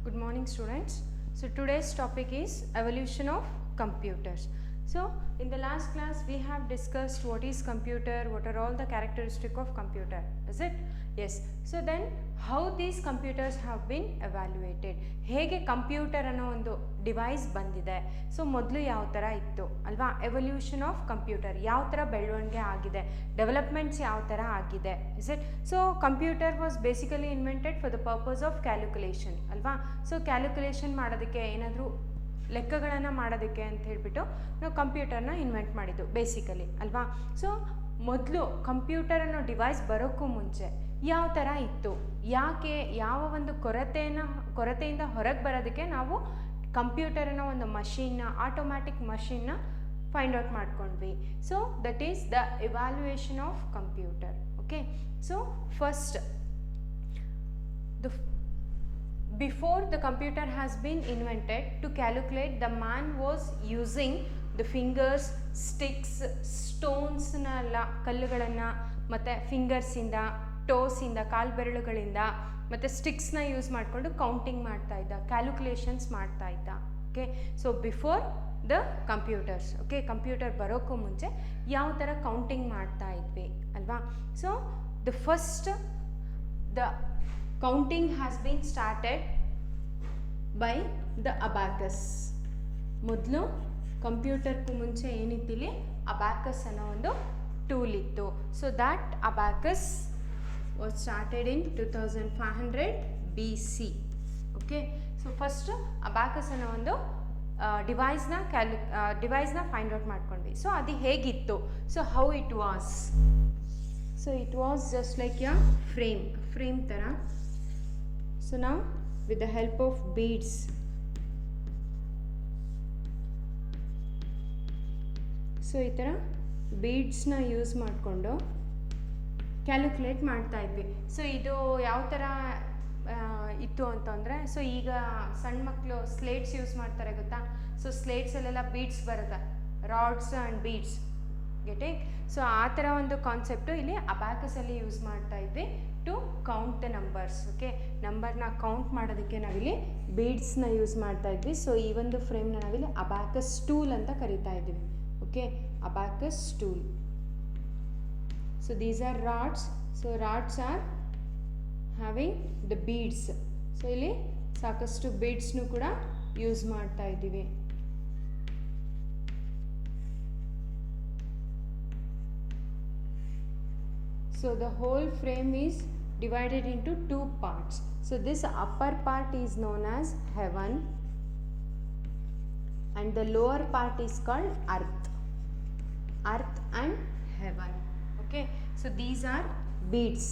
Good morning students. So today's topic is evolution of computers. So in the last class we have discussed what is computer, what are all the characteristics of computer, is it? Yes. So then how these computers have been evaluated, ಹೇಗೆ computer ಅನ್ನೋ ಒಂದು device ಬಂದಿದೆ. So ಮೊದಲು ಯಾವ ಥರ ಇತ್ತು ಅಲ್ವಾ, evolution of computer ಯಾವ ಥರ ಬೆಳವಣಿಗೆ ಆಗಿದೆ, ಡೆವಲಪ್ಮೆಂಟ್ಸ್ ಯಾವ ಥರ ಆಗಿದೆ, is it? So computer was basically invented for the purpose of calculation ಅಲ್ವಾ. ಸೊ ಕ್ಯಾಲ್ಕುಲೇಷನ್ ಮಾಡೋದಕ್ಕೆ, ಏನಾದರೂ ಲೆಕ್ಕಗಳನ್ನು ಮಾಡೋದಕ್ಕೆ ಅಂತ ಹೇಳಿಬಿಟ್ಟು ನಾವು ಕಂಪ್ಯೂಟರ್ನ ಇನ್ವೆಂಟ್ ಮಾಡಿದ್ದು ಬೇಸಿಕಲಿ ಅಲ್ವಾ. ಸೊ ಮೊದಲು ಕಂಪ್ಯೂಟರ್ ಅನ್ನೋ ಡಿವೈಸ್ ಬರೋಕ್ಕೂ ಮುಂಚೆ ಯಾವ ಥರ ಇತ್ತು, ಯಾಕೆ, ಯಾವ ಒಂದು ಕೊರತೆಯಿಂದ ಹೊರಗೆ ಬರೋದಕ್ಕೆ ನಾವು ಕಂಪ್ಯೂಟರ್ ಅನ್ನೋ ಒಂದು ಮಷೀನ್ನ, ಆಟೋಮ್ಯಾಟಿಕ್ ಮಷೀನ್ನ ಫೈಂಡ್ ಔಟ್ ಮಾಡ್ಕೊಂಡ್ವಿ. So that is the evaluation of computer. Okay, so first before the computer has been invented, to calculate the man was using the fingers, sticks, stones ನಲ್ಲ ಕಲ್ಲುಗಳನ್ನು ಮತ್ತು ಫಿಂಗರ್ಸಿಂದ, ಟೋಸಿಂದ, ಕಾಲು ಬೆರಳುಗಳಿಂದ ಮತ್ತು ಸ್ಟಿಕ್ಸ್ನ ಯೂಸ್ ಮಾಡಿಕೊಂಡು counting ಮಾಡ್ತಾ ಇದ್ದ, calculations ಮಾಡ್ತಾ ಇದ್ದ. Okay, so before the computers, okay, computer ಬರೋಕ್ಕೂ ಮುಂಚೆ ಯಾವ ಥರ ಕೌಂಟಿಂಗ್ ಮಾಡ್ತಾ ಇದ್ವಿ ಅಲ್ವಾ. So the counting has been started by the abacus. ಮೊದಲು ಕಂಪ್ಯೂಟರ್ಗೂ ಮುಂಚೆ ಏನಿತ್ತಿಲ್ಲಿ ಅಬ್ಯಾಕಸ್ ಅನ್ನೋ ಒಂದು ಟೂಲ್ ಇತ್ತು. So that abacus was started in 2500 BC. Okay, so first abacus ಅನ್ನೋ ಒಂದು ಡಿವೈಸ್ನ ಫೈಂಡ್ ಔಟ್ ಮಾಡ್ಕೊಂಡ್ವಿ. ಸೊ ಅದು ಹೇಗಿತ್ತು, so how it was, so it was just like ಯ ಫ್ರೇಮ್ ಥರ. So now with the help of beads, so ಈ ಥರ ಬೀಡ್ಸ್ನ ಯೂಸ್ ಮಾಡಿಕೊಂಡು ಕ್ಯಾಲ್ಕುಲೇಟ್ ಮಾಡ್ತಾ ಇದ್ವಿ. ಸೊ ಇದು ಯಾವ ಥರ ಇತ್ತು ಅಂತಂದರೆ, ಸೊ ಈಗ ಸಣ್ಣ ಮಕ್ಕಳು ಸ್ಲೇಟ್ಸ್ ಯೂಸ್ ಮಾಡ್ತಾರೆ ಗೊತ್ತಾ. ಸೊ ಸ್ಲೇಟ್ಸಲ್ಲೆಲ್ಲ ಬೀಡ್ಸ್ ಬರುತ್ತೆ, rods and beads, getting. So ಆ ಥರ ಒಂದು ಕಾನ್ಸೆಪ್ಟು ಇಲ್ಲಿ ಅಬ್ಯಾಕಸಲ್ಲಿ ಯೂಸ್ ಮಾಡ್ತಾ ಇದ್ವಿ to count the numbers. Okay, ನಂಬರ್ನ ಕೌಂಟ್ ಮಾಡೋದಕ್ಕೆ ನಾವಿಲ್ಲಿ ಬೀಡ್ಸ್ನ ಯೂಸ್ ಮಾಡ್ತಾ ಇದ್ವಿ. ಸೊ ಈ ಒಂದು ಫ್ರೇಮ್ನ ನಾವಿಲ್ಲಿ ಅಬ್ಯಾಕಸ್ ಟೂಲ್ ಅಂತ ಕರಿತಾ ಇದ್ವಿ. Okay, abacus tool. So these are rods. So rods are having the beads. So ಇಲ್ಲಿ ಸಾಕಷ್ಟು ಬೀಡ್ಸ್ನು ಕೂಡ ಯೂಸ್ ಮಾಡ್ತಾ ಇದ್ದೀವಿ. So the whole frame is divided into two parts. So this upper part is known as heaven and the lower part is called earth and heaven. Okay, so these are beads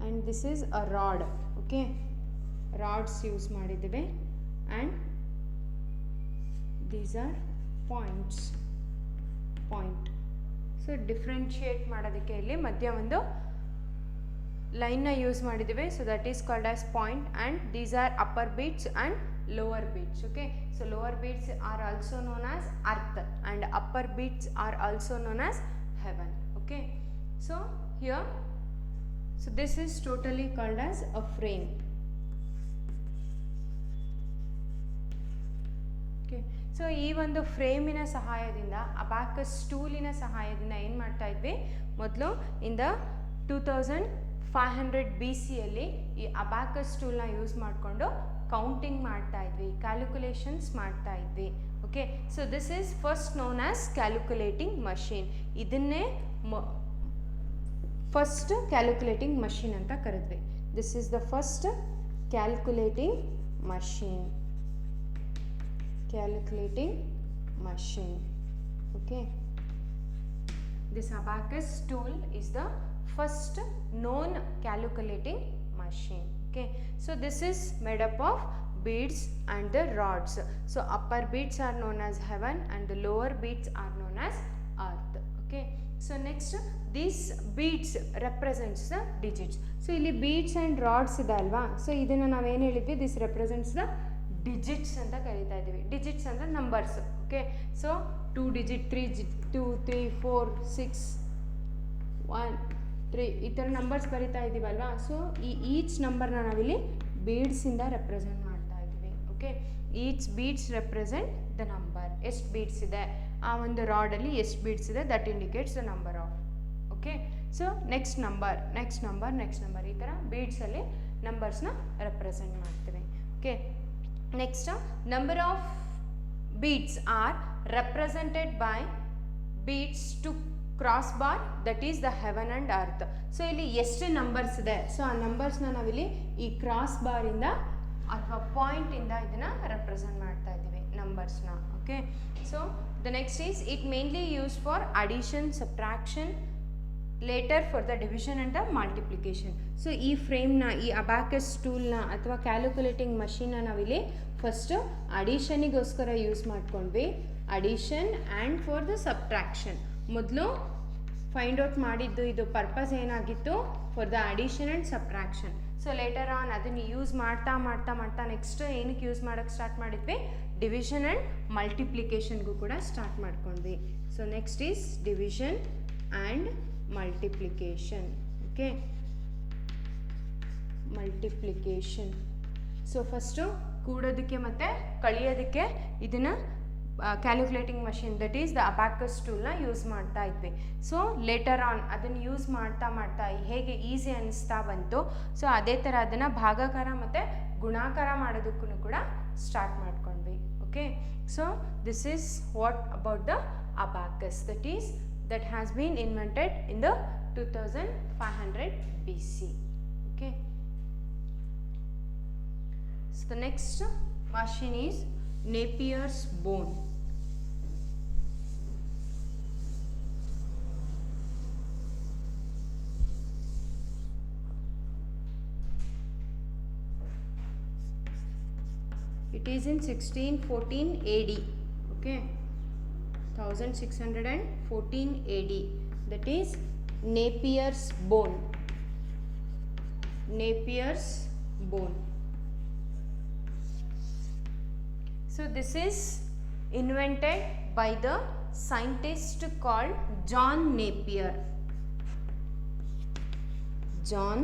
and this is a rod. Okay, rods use ಮಾಡಿದ್ದೇವೆ and these are point. So differentiate ಮಾಡೋದಕ್ಕೆ ಇಲ್ಲಿ ಮಧ್ಯ ಒಂದು ಲೈನ್ನ use ಮಾಡಿದ್ದೀವಿ. So that is called as point and these are upper beads and lower beads. Okay, so lower beads are also known as earth and upper beads are also known as heaven. Okay, so here, so this is totally called as a frame. Okay, so ಈ ಒಂದು ಫ್ರೇಮಿನ ಸಹಾಯದಿಂದ, abacus ಟೂಲಿನ ಸಹಾಯದಿಂದ ಏನು ಮಾಡ್ತಾ ಇದ್ವಿ, ಮೊದಲು ಇಂದ 2500 BCಯಲ್ಲಿ ಈ ಅಬ್ಯಾಕಸ್ ಟೂಲ್ನ ಯೂಸ್ ಮಾಡಿಕೊಂಡು ಕೌಂಟಿಂಗ್ ಮಾಡ್ತಾ ಇದ್ವಿ, ಕ್ಯಾಲ್ಕುಲೇಷನ್ಸ್ ಮಾಡ್ತಾ ಇದ್ವಿ. Okay, so this is first known as calculating machine. ಇದನ್ನೇ ಫಸ್ಟ್ ಕ್ಯಾಲ್ಕುಲೇಟಿಂಗ್ ಮಷೀನ್ ಅಂತ ಕರೆದ್ವಿ. This is the first calculating machine. Okay, this abacus tool is the first known calculating machine. Okay, so this is made up of beads and the rods. So upper beads are known as heaven and the lower beads are known as earth. Okay, so next these beads represents the digits. So ಇಲ್ಲಿ beads and rods ಇದೆ ಅಲ್ವಾ. So ಇದನ್ನು ನಾವೇನು ಹೇಳಿದ್ವಿ, this represents the digits ಅಂತ ಕರೀತಾ ಇದ್ದೀವಿ. Digits ಅಂದರೆ numbers. Okay, so 2 digit, 3 digit, 2, 3, 4, 6, 1, 3 ಈ ಥರ ನಂಬರ್ಸ್ ಬರಿತಾ ಇದ್ದೀವಲ್ವಾ. ಸೊ ಈ ಈಚ್ ನಂಬರ್ನ ನಾವಿಲ್ಲಿ ಬೀಡ್ಸಿಂದ ರೆಪ್ರೆಸೆಂಟ್ ಮಾಡ್ತಾ ಇದ್ದೀವಿ. Okay, each beads represent the number. ಎಷ್ಟು ಬೀಡ್ಸ್ ಇದೆ ಆ ಒಂದು ರಾಡಲ್ಲಿ, ಎಷ್ಟು ಬೀಡ್ಸ್ ಇದೆ, that indicates the number of. Okay, so next number ಈ ಥರ ಬೀಡ್ಸಲ್ಲಿ ನಂಬರ್ಸ್ನ ರೆಪ್ರೆಸೆಂಟ್ ಮಾಡ್ತೀವಿ. Okay, next number of beads are represented by beads to cross bar, that is the heaven and earth. So ಇಲ್ಲಿ ಎಷ್ಟು ನಂಬರ್ಸ್ ಇದೆ, so ಆ ನಂಬರ್ಸ್ನ ನಾವಿಲ್ಲಿ ಈ cross ಬಾರಿಂದ ಅಥವಾ ಪಾಯಿಂಟಿಂದ ಇದನ್ನು ರೆಪ್ರೆಸೆಂಟ್ ಮಾಡ್ತಾ ಇದ್ದೀವಿ ನಂಬರ್ಸ್ನ. Okay, so the next is it mainly use for addition, subtraction, later for the division and the multiplication. So ಈ ಫ್ರೇಮ್ನ, ಈ ಅಬ್ಯಾಕಸ್ ಟೂಲ್ನ ಅಥವಾ ಕ್ಯಾಲ್ಕುಲೇಟಿಂಗ್ ಮಷೀನ್ನ ನಾವಿಲ್ಲಿ ಫಸ್ಟು ಅಡಿಷನಿಗೋಸ್ಕರ ಯೂಸ್ ಮಾಡ್ಕೊಂಡ್ವಿ, addition and for the subtraction. ಮೊದಲು ಫೈಂಡ್ ಔಟ್ ಮಾಡಿದ್ದು ಇದು ಪರ್ಪಸ್ ಏನಾಗಿತ್ತು, for the addition and subtraction. So later on ಅದನ್ನು ಯೂಸ್ ಮಾಡ್ತಾ ನೆಕ್ಸ್ಟ್ ಏನಕ್ಕೆ ಯೂಸ್ ಮಾಡೋಕ್ಕೆ ಸ್ಟಾರ್ಟ್ ಮಾಡಿದ್ವಿ, ಡಿವಿಷನ್ ಆ್ಯಂಡ್ ಮಲ್ಟಿಪ್ಲಿಕೇಶನ್ಗೂ ಕೂಡ ಸ್ಟಾರ್ಟ್ ಮಾಡ್ಕೊಂಡ್ವಿ. So next is division and multiplication. Okay, multiplication. So first ಕೂಡೋದಕ್ಕೆ ಮತ್ತು ಕಳಿಯೋದಕ್ಕೆ ಇದನ್ನು calculating machine, that is the abacus ಟೂಲ್ನ ಯೂಸ್ ಮಾಡ್ತಾ ಇದ್ವಿ. ಸೊ ಲೇಟರ್ ಆನ್ ಅದನ್ನು ಯೂಸ್ ಮಾಡ್ತಾ ಹೇಗೆ ಈಸಿ ಅನ್ನಿಸ್ತಾ ಬಂತು, ಸೊ ಅದೇ ಥರ ಅದನ್ನು ಭಾಗಾಕಾರ ಮತ್ತು ಗುಣಾಕಾರ ಮಾಡೋದಕ್ಕೂ ಕೂಡ ಸ್ಟಾರ್ಟ್ ಮಾಡ್ಕೊಂಡ್ವಿ. Okay, so this is what about the abacus, that has been invented in the 2500 BC. Okay, so the next machine is Napier's bone. It is in 1614 AD. Okay, 1614 AD, that is Napier's bone. Napier's bone. So this is invented by the scientist called John Napier. John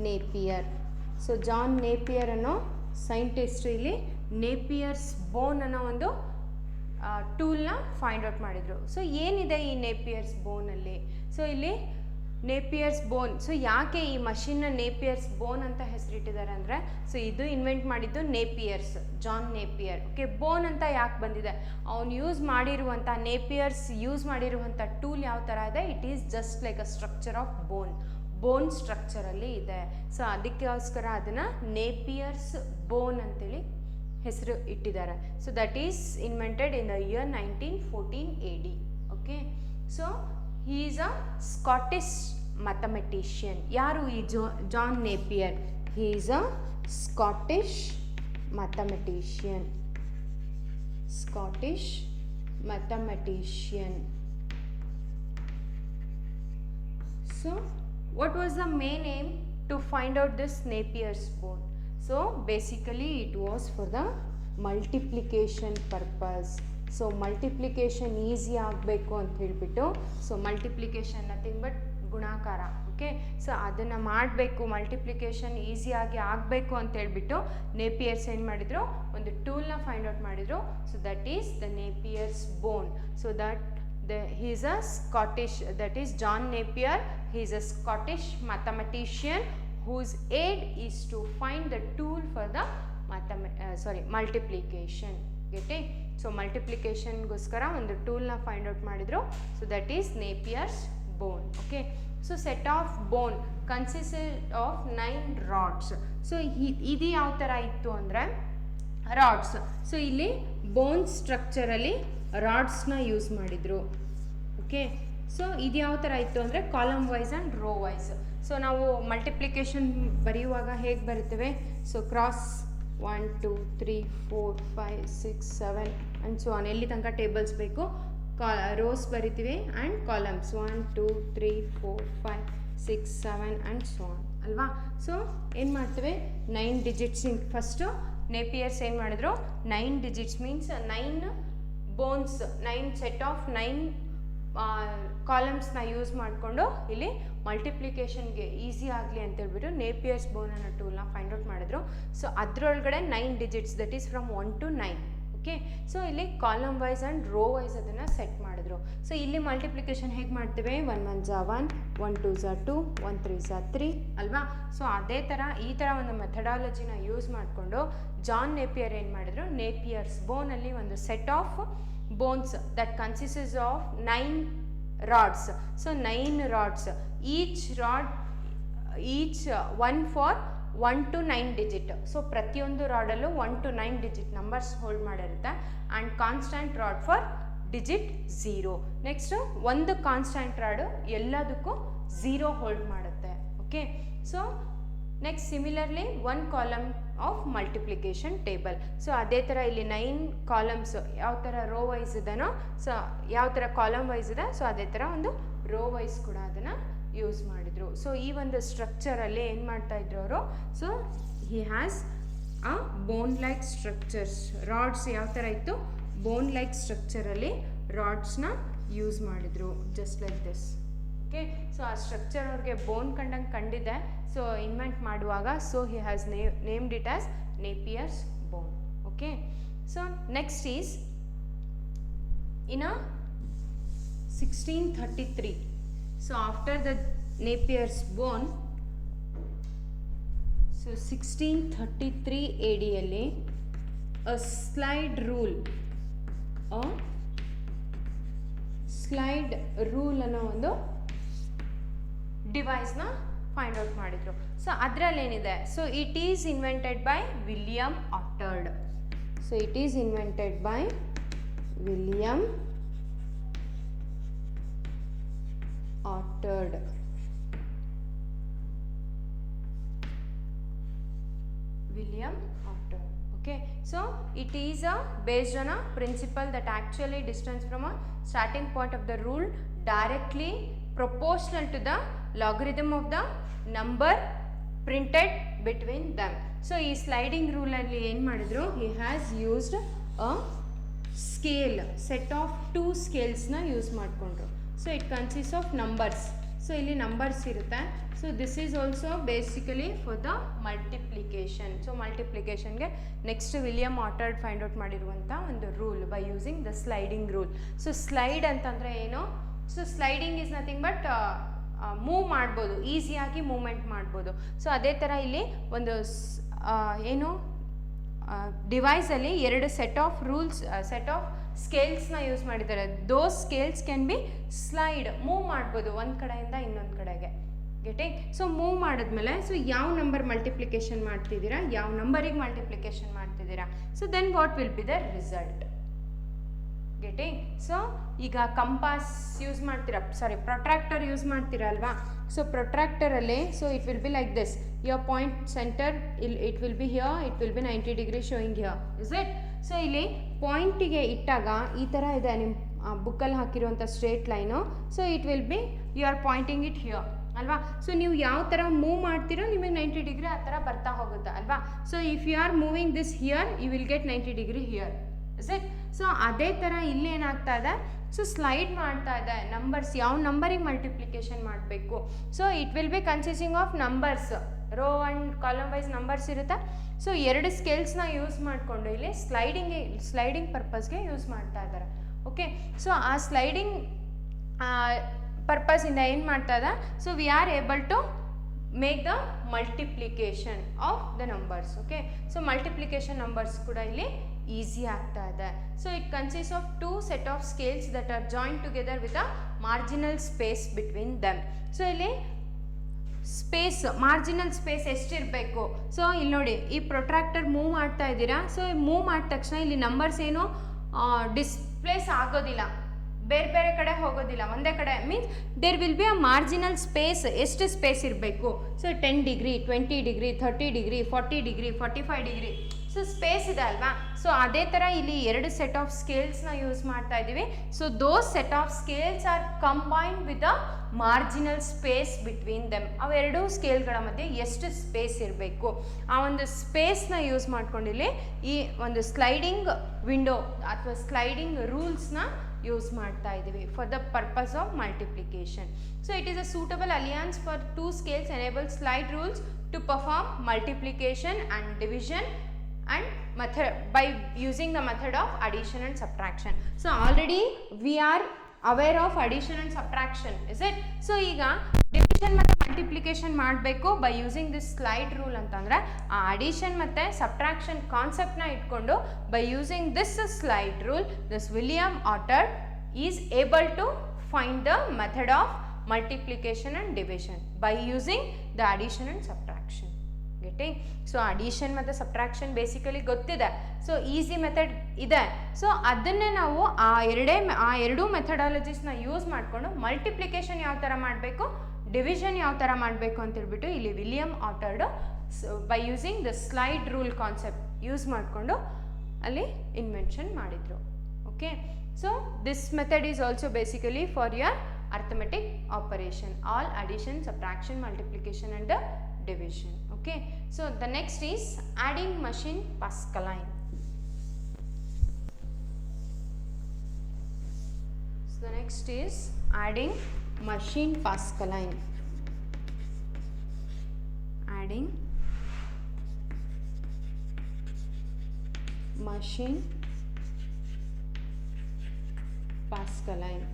Napier. So John Napier ಅನ್ನೋ scientist ಇಲ್ಲಿ ನೇಪಿಯರ್ಸ್ bone ಅನ್ನೋ ಒಂದು ಟೂಲ್ನ find out ಮಾಡಿದರು. So ಏನಿದೆ ಈ ನೇಪಿಯರ್ಸ್ ಬೋನಲ್ಲಿ, so ಇಲ್ಲಿ ನೇಪಿಯರ್ಸ್ bone, so ಯಾಕೆ ಈ ಮಷಿನ್ನ ನೇಪಿಯರ್ಸ್ ಬೋನ್ ಅಂತ ಹೆಸರಿಟ್ಟಿದ್ದಾರೆ ಅಂದರೆ, ಸೊ ಇದು ಇನ್ವೆಂಟ್ ಮಾಡಿದ್ದು ನೇಪಿಯರ್ಸ್, ಜಾನ್ ನೇಪಿಯರ್. ಓಕೆ, ಬೋನ್ ಅಂತ ಯಾಕೆ ಬಂದಿದೆ, ಅವನು ಯೂಸ್ ಮಾಡಿರುವಂಥ ನೇಪಿಯರ್ಸ್ ಯೂಸ್ ಮಾಡಿರುವಂಥ ಟೂಲ್ ಯಾವ ಥರ ಇದೆ, it is just like a structure of bone ಸ್ಟ್ರಕ್ಚರಲ್ಲಿ ಇದೆ. ಸೊ ಅದಕ್ಕೋಸ್ಕರ ಅದನ್ನು ನೇಪಿಯರ್ಸ್ ಬೋನ್ ಅಂತೇಳಿ ಹೆಸರು ಇಟ್ಟಿದ್ದಾರೆ. So that is invented in the year 1914 AD. Okay, so he is a Scottish mathematician. ಯಾರು ಈ John Napier? He is a Scottish mathematician. Scottish mathematician. So what was the main aim to find out this Napier's bone? So basically it was for the multiplication purpose. So multiplication easy ಆಗಬೇಕು ಅಂತ ಹೇಳಿಬಿಟ್ಟು, so multiplication nothing but ಗುಣಾಕಾರ. Okay, so ಅದನ್ನು ಮಾಡಬೇಕು, multiplication ಈಸಿಯಾಗಿ ಆಗಬೇಕು ಅಂತ ಹೇಳ್ಬಿಟ್ಟು ನೇಪಿಯರ್ಸ್ ಏನು ಮಾಡಿದರು, ಒಂದು ಟೂಲ್ನ ಫೈಂಡ್ ಔಟ್ ಮಾಡಿದರು. So that is the Napier's bone. So that he is a Scottish, that is John Napier. He is a Scottish mathematician whose aid is to find the tool for the multiplication. Getting? So multiplication goskara ಒಂದು ಟೂಲ್ನ find out ಮಾಡಿದ್ರು. So that is Napier's bone. Okay, so set of bone consisted of 9 rods. So ಇದು ಯಾವ ಥರ ಇತ್ತು ಅಂದರೆ rods. So ಇಲ್ಲಿ bone ಸ್ಟ್ರಕ್ಚರಲ್ಲಿ ರಾಡ್ಸ್ನ ಯೂಸ್ ಮಾಡಿದರು. ಓಕೆ, ಸೊ ಇದು ಯಾವ ಥರ ಇತ್ತು ಅಂದರೆ column wise and row wise. So ನಾವು ಮಲ್ಟಿಪ್ಲಿಕೇಶನ್ ಬರೆಯುವಾಗ ಹೇಗೆ ಬರಿತೇವೆ, so cross 1 2 3 4 5 6 7 and so on, ಎಲ್ಲಿ ತನಕ ಟೇಬಲ್ಸ್ ಬೇಕು, ರೋಸ್ ಬರಿತೀವಿ and columns 1 2 3 4 5 6 7 and so on ಅಲ್ವಾ. ಸೊ ಏನು ಮಾಡ್ತೇವೆ, 9 ಡಿಜಿಟ್ಸ್. ಫಸ್ಟು ನೇಪಿಯರ್ಸ್ ಏನು ಮಾಡಿದ್ರು, 9 digits means 9 bones, 9 set of 9 ಕಾಲಮ್ಸ್ನ ಯೂಸ್ ಮಾಡಿಕೊಂಡು ಇಲ್ಲಿ ಮಲ್ಟಿಪ್ಲಿಕೇಶನ್ಗೆ ಈಸಿ ಆಗಲಿ ಅಂತೇಳ್ಬಿಟ್ಟು ನೇಪಿಯರ್ಸ್ ಬೋನ್ ಅನ್ನೋ ಟೂಲ್ನ ಫೈಂಡ್ ಔಟ್ ಮಾಡಿದ್ರು. ಸೊ ಅದರೊಳಗಡೆ 9 digits, that is from 1 to 9. Okay, so ಇಲ್ಲಿ column wise and row wise ಅದನ್ನು ಸೆಟ್ ಮಾಡಿದ್ರು. ಸೊ ಇಲ್ಲಿ ಮಲ್ಟಿಪ್ಲಿಕೇಶನ್ ಹೇಗೆ ಮಾಡ್ತೇವೆ, 1 1 1, 1 2 2, 1 3 3 ಅಲ್ವಾ. ಸೊ ಅದೇ ಥರ ಈ ಥರ ಒಂದು ಮೆಥಡಾಲಜಿನ ಯೂಸ್ ಮಾಡಿಕೊಂಡು ಜಾನ್ ನೇಪಿಯರ್ ಏನು ಮಾಡಿದ್ರು, ನೇಪಿಯರ್ಸ್ ಬೋನಲ್ಲಿ ಒಂದು set of bones that consists of 9 rods. So 9 rods, each rod, each one for 1 to 9 digit. So ಪ್ರತಿಯೊಂದು ರಾಡಲ್ಲೂ 1 to 9 digit numbers ಹೋಲ್ಡ್ ಮಾಡಿರುತ್ತೆ. And constant rod for digit 0. Next ಒಂದು ಕಾನ್ಸ್ಟೆಂಟ್ ರಾಡು ಎಲ್ಲದಕ್ಕೂ 0 hold ಮಾಡುತ್ತೆ. Okay, so next similarly 1 column of multiplication table. So ಅದೇ ಥರ ಇಲ್ಲಿ 9 columns ಯಾವ ಥರ ರೋ ವೈಸ್ ಇದೆನೋ, ಸೊ ಯಾವ ಥರ ಕಾಲಮ್ ವೈಸ್ ಇದೆ, ಸೊ ಅದೇ ಥರ ಒಂದು ರೋ ವೈಸ್ ಕೂಡ ಅದನ್ನು ಯೂಸ್ ಮಾಡಿದರು. ಸೊ ಈ ಒಂದು ಸ್ಟ್ರಕ್ಚರಲ್ಲಿ ಏನು ಮಾಡ್ತಾಯಿದ್ರು ಅವರು, ಸೊ ಹಿ ಹ್ಯಾಸ್ ಆ ಬೋನ್ ಲೈಕ್ ಸ್ಟ್ರಕ್ಚರ್ಸ್. ರಾಡ್ಸ್ ಯಾವ ಥರ ಇತ್ತು, ಬೋನ್ ಲೈಕ್ ಸ್ಟ್ರಕ್ಚರಲ್ಲಿ ರಾಡ್ಸ್ನ ಯೂಸ್ ಮಾಡಿದರು, just like this. Okay, so ಆ ಸ್ಟ್ರಕ್ಚರ್ ಅವ್ರಿಗೆ ಬೋನ್ ಕಂಡಂಗೆ ಕಂಡಿದೆ. ಸೊ ಇನ್ವೆಂಟ್ ಮಾಡುವಾಗ, so he has named it as Napier's bone. Okay, so next is in 1633. So after the Napier's bone, so 1633 ADಯಲ್ಲಿ slide rule ಅನ್ನೋ ಒಂದು ಡಿವೈಸ್ನ ಫೈಂಡ್ ಔಟ್ ಮಾಡಿದರು. ಸೊ ಅದರಲ್ಲೇನಿದೆ, so it is invented by William Oughtred. So it is invented by William ಆಟರ್ಡ್. William Otter. Okay, so it is based on a principle that actually distance from a starting point of the rule directly proportional to the logarithm of the number printed between them. So ಈ sliding ರೂಲಲ್ಲಿ ಏನು ಮಾಡಿದ್ರು, he has used a scale, set of 2 scalesನ use ಮಾಡಿಕೊಂಡ್ರು. So it consist of numbers. So ಇಲ್ಲಿ numbers ಇರುತ್ತೆ. So this is also basically for the multiplication. So ಮಲ್ಟಿಪ್ಲಿಕೇಶನ್ಗೆ next William Oughtred find out ಮಾಡಿರುವಂಥ ಒಂದು rule by using the sliding rule. So slide ಅಂತಂದರೆ ಏನು, so sliding is nothing but move ಮಾಡ್ಬೋದು, ಈಸಿಯಾಗಿ movement ಮಾಡ್ಬೋದು. ಸೊ ಅದೇ ಥರ ಇಲ್ಲಿ ಒಂದು ಏನು ಡಿವೈಸಲ್ಲಿ 2 set of rules, set of ಸ್ಕೇಲ್ಸ್ನ ಯೂಸ್ ಮಾಡಿದ್ದಾರೆ. Those scales can be slide, move ಮಾಡ್ಬೋದು ಒಂದು ಕಡೆಯಿಂದ ಇನ್ನೊಂದು ಕಡೆಗೆ. ಗೆಟಿಂಗ್? ಸೊ ಮೂವ್ ಮಾಡಿದ್ಮೇಲೆ, ಸೊ ಯಾವ ನಂಬರ್ ಮಲ್ಟಿಪ್ಲಿಕೇಶನ್ ಮಾಡ್ತಿದ್ದೀರಾ, ಯಾವ ನಂಬರಿಗೆ ಮಲ್ಟಿಪ್ಲಿಕೇಶನ್ ಮಾಡ್ತಿದ್ದೀರಾ, so then what will be the result. Getting? So ಈಗ ಕಂಪಾಸ್ ಯೂಸ್ ಮಾಡ್ತೀರಾ, ಸಾರಿ ಪ್ರೊಟ್ರಾಕ್ಟರ್ ಯೂಸ್ ಮಾಡ್ತೀರಾ ಅಲ್ವಾ. ಸೊ ಪ್ರೊಟ್ರಾಕ್ಟರಲ್ಲಿ, so it will be like this, your point center it will be here, it will be 90 degree showing here, is it? So ಇಲ್ಲಿ ಪಾಯಿಂಟಿಗೆ ಇಟ್ಟಾಗ ಈ ಥರ ಇದೆ ನಿಮ್ಮ ಬುಕ್ಕಲ್ಲಿ ಹಾಕಿರುವಂಥ straight line. So it will be you are pointing it here ಅಲ್ವಾ. ಸೊ ನೀವು ಯಾವ ಥರ ಮೂವ್ ಮಾಡ್ತೀರೋ ನಿಮಗೆ 90 ಡಿಗ್ರಿ ಆ ಥರ ಬರ್ತಾ ಹೋಗುತ್ತೆ ಅಲ್ವಾ. So if you are moving this here, you will get 90 degree here, is it? So ಅದೇ ಥರ ಇಲ್ಲಿ ಏನಾಗ್ತಾ ಇದೆ, ಸೊ ಸ್ಲೈಡ್ ಮಾಡ್ತಾ ಇದೆ ನಂಬರ್ಸ್, ಯಾವ ನಂಬರಿಗೆ ಮಲ್ಟಿಪ್ಲಿಕೇಶನ್ ಮಾಡಬೇಕು. So it will be consisting of numbers, row and column wise numbers ಇರುತ್ತೆ. ಸೊ 2 ಸ್ಕೇಲ್ಸ್ನ ಯೂಸ್ ಮಾಡಿಕೊಂಡು ಇಲ್ಲಿ ಸ್ಲೈಡಿಂಗ್ ಪರ್ಪಸ್ಗೆ ಯೂಸ್ ಮಾಡ್ತಾ ಇದ್ದಾರೆ. ಓಕೆ, ಸೊ ಆ ಸ್ಲೈಡಿಂಗ್ ಪರ್ಪಸಿಂದ ಏನು ಮಾಡ್ತಾ ಇದೆ, so we are able to make the multiplication of the numbers. Okay, so multiplication numbers ಕೂಡ ಇಲ್ಲಿ ಈಸಿ ಆಗ್ತಾ ಇದೆ. So it consist of 2 set of scales that are joint together with a marginal space between them. So ಇಲ್ಲಿ space, marginal space ಎಷ್ಟಿರಬೇಕು. So ಇಲ್ಲಿ ನೋಡಿ, ಈ protractor move ಮಾಡ್ತಾ ಇದ್ದೀರಾ. ಸೊ ಮೂವ್ ಮಾಡಿದ ತಕ್ಷಣ ಇಲ್ಲಿ ನಂಬರ್ಸ್ ಏನು ಡಿಸ್ಪ್ಲೇಸ್ ಆಗೋದಿಲ್ಲ, ಬೇರೆ ಬೇರೆ ಕಡೆ ಹೋಗೋದಿಲ್ಲ, ಒಂದೇ ಕಡೆ. Means there will be a marginal space. ಎಷ್ಟು ಸ್ಪೇಸ್ ಇರಬೇಕು, so 10 degree, 20 degree, 30 degree, 40 degree, 45 degree, so space ಇದೆ ಅಲ್ವಾ. ಸೊ ಅದೇ ಥರ ಇಲ್ಲಿ 2 ಸೆಟ್ ಆಫ್ ಸ್ಕೇಲ್ಸ್ನ ಯೂಸ್ ಮಾಡ್ತಾ ಇದ್ದೀವಿ. So those set of scales are combined with a marginal space between them. ಅವೆರಡೂ ಸ್ಕೇಲ್ಗಳ ಮಧ್ಯೆ ಎಷ್ಟು ಸ್ಪೇಸ್ ಇರಬೇಕು, ಆ ಒಂದು ಸ್ಪೇಸ್ನ ಯೂಸ್ ಮಾಡ್ಕೊಂಡಿಲ್ಲಿ ಈ ಒಂದು ಸ್ಲೈಡಿಂಗ್ ವಿಂಡೋ ಅಥವಾ ಸ್ಲೈಡಿಂಗ್ ರೂಲ್ಸ್ನ ಯೂಸ್ ಮಾಡ್ತಾ ಇದ್ದೀವಿ for the purpose of multiplication. So it is a suitable alliance for 2 scales enable slide rules to perform multiplication and division and method by using the method of addition and subtraction. So already we are aware of addition and subtraction, is it? So ಈಗ division ಮತ್ತು multiplication ಮಾಡಬೇಕು by using this slide rule ಅಂತಂದರೆ ಆ addition ಮತ್ತು subtraction ಕಾನ್ಸೆಪ್ಟ್ನ ಇಟ್ಕೊಂಡು by using this slide rule this William Oughtred is able to find the method of multiplication and division by using the addition and subtraction. Getting? So addition ಮತ್ತು subtraction basically ಗೊತ್ತಿದೆ, so easy method ಇದೆ. So ಅದನ್ನೇ ನಾವು ಆ ಎರಡೂ ಮೆಥಡಾಲಜೀಸ್ನ use ಮಾಡಿಕೊಂಡು multiplication ಯಾವ ಥರ ಮಾಡಬೇಕು, ಡಿವಿಷನ್ ಯಾವ ಥರ ಮಾಡಬೇಕು ಅಂತೇಳ್ಬಿಟ್ಟು ಇಲ್ಲಿ William Oughtred by using the slide rule concept use ಮಾಡಿಕೊಂಡು ಅಲ್ಲಿ ಇನ್ವೆನ್ಷನ್ ಮಾಡಿದರು. Okay, so this method is also basically for your arithmetic operation, all addition, subtraction, multiplication and the division. Okay, so the next is adding machine Pascaline. So the next is adding machine Pascaline. Adding machine Pascaline.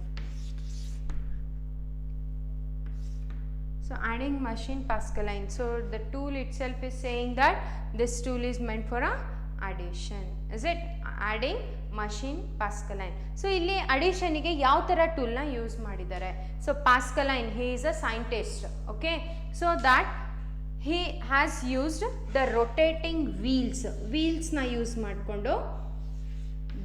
So adding machine Pascaline. So the tool itself is saying that this tool is meant for a addition. Is it? Adding machine Pascaline. So ಇಲ್ಲಿ addition ಗೆ ಯಾವ ತರ tool ನ use ಮಾಡಿದ್ದಾರೆ? So Pascaline, he is a scientist. Okay, so that he has used the rotating wheels ನ use ಮಾಡಿಕೊಂಡು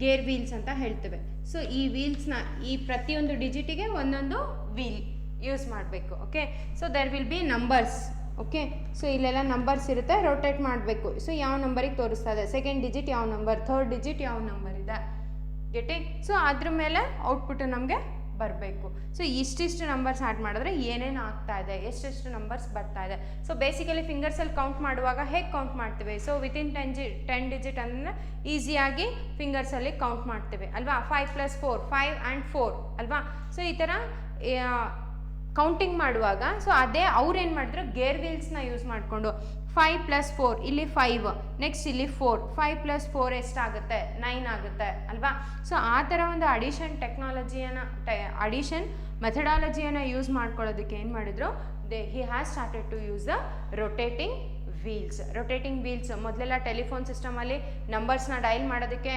gear wheels ಅಂತ ಹೇಳ್ತೇವೆ. ಸೊ ಈ ವೀಲ್ಸ್ ನ ಈ ಪ್ರತಿಯೊಂದು ಡಿಜಿಟಿಗೆ ಒಂದೊಂದು ವೀಲ್ ಯೂಸ್ ಮಾಡಬೇಕು. Okay, so there will be numbers. Okay, so ಇಲ್ಲೆಲ್ಲ ನಂಬರ್ಸ್ ಇರುತ್ತೆ, ರೊಟೇಟ್ ಮಾಡಬೇಕು. ಸೊ ಯಾವ ನಂಬರಿಗೆ ತೋರಿಸ್ತಾ ಇದೆ, ಸೆಕೆಂಡ್ ಡಿಜಿಟ್ ಯಾವ ನಂಬರ್, ಥರ್ಡ್ ಡಿಜಿಟ್ ಯಾವ ನಂಬರ್ ಇದೆ, ಗೆಟಿಂಗ್? ಸೊ ಅದ್ರ ಮೇಲೆ ಔಟ್ಪುಟ್ ನಮಗೆ ಬರಬೇಕು. ಸೊ ಇಷ್ಟಿಷ್ಟು ನಂಬರ್ಸ್ ಆ್ಯಡ್ ಮಾಡಿದ್ರೆ ಏನೇನು ಆಗ್ತಾ ಇದೆ, ಎಷ್ಟೆಷ್ಟು ನಂಬರ್ಸ್ ಬರ್ತಾ ಇದೆ. ಸೊ ಬೇಸಿಕಲಿ ಫಿಂಗರ್ಸಲ್ಲಿ ಕೌಂಟ್ ಮಾಡುವಾಗ ಹೇಗೆ ಕೌಂಟ್ ಮಾಡ್ತೀವಿ? ಸೊ ವಿತಿನ್ 10 ಡಿಜಿಟ್ ಅಂದರೆ ಈಸಿಯಾಗಿ ಫಿಂಗರ್ಸಲ್ಲಿ ಕೌಂಟ್ ಮಾಡ್ತೀವಿ ಅಲ್ವಾ? 5 + 4 5 ಆ್ಯಂಡ್ 4 ಅಲ್ವಾ? ಸೊ ಈ ಥರ ಕೌಂಟಿಂಗ್ ಮಾಡುವಾಗ ಸೊ ಅದೇ ಅವ್ರು ಏನು ಮಾಡಿದ್ರು, ಗೇರ್ ವೀಲ್ಸ್ನ ಯೂಸ್ ಮಾಡಿಕೊಂಡು 5 + 4 ಇಲ್ಲಿ 5, ನೆಕ್ಸ್ಟ್ ಇಲ್ಲಿ 4, 5 + 4 ಎಷ್ಟಾಗುತ್ತೆ, 9 ಆಗುತ್ತೆ ಅಲ್ವಾ? ಸೊ ಆ ಥರ ಒಂದು ಅಡಿಷನ್ ಅಡಿಷನ್ ಮೆಥಡಾಲಜಿಯನ್ನು ಯೂಸ್ ಮಾಡ್ಕೊಳ್ಳೋದಕ್ಕೆ ಏನು ಮಾಡಿದ್ರು, he has started to use the rotating wheels. ಮೊದಲೆಲ್ಲ ಟೆಲಿಫೋನ್ ಸಿಸ್ಟಮಲ್ಲಿ ನಂಬರ್ಸ್ನ ಡಯಲ್ ಮಾಡೋದಕ್ಕೆ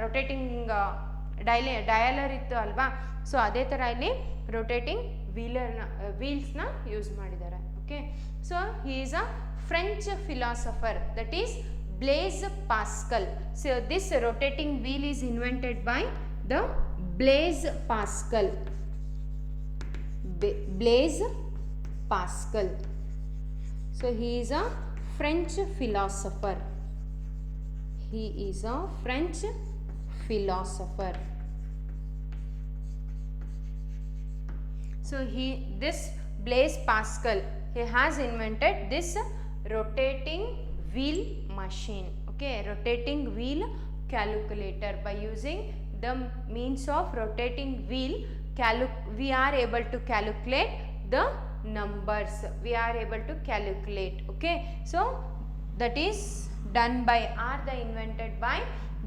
ರೊಟೇಟಿಂಗ್ ಡಯಲರ್ ಇತ್ತು ಅಲ್ವಾ? ಸೊ ಅದೇ ಥರ ಇಲ್ಲಿ ರೊಟೇಟಿಂಗ್ ವೀಲ್ಸ್ನ ಯೂಸ್ ಮಾಡಿದ್ದಾರೆ. Okay, so he is a French philosopher, that is Blaise Pascal. So this rotating wheel is invented by the Blaise Pascal. Blaise Pascal. So he is a French philosopher. He is a French philosopher. So this Blaise Pascal, he has invented this rotating wheel machine. Okay, rotating wheel calculator. By using the means of rotating wheel, we are able to calculate the numbers. We are able to calculate. Okay, so that is done by invented by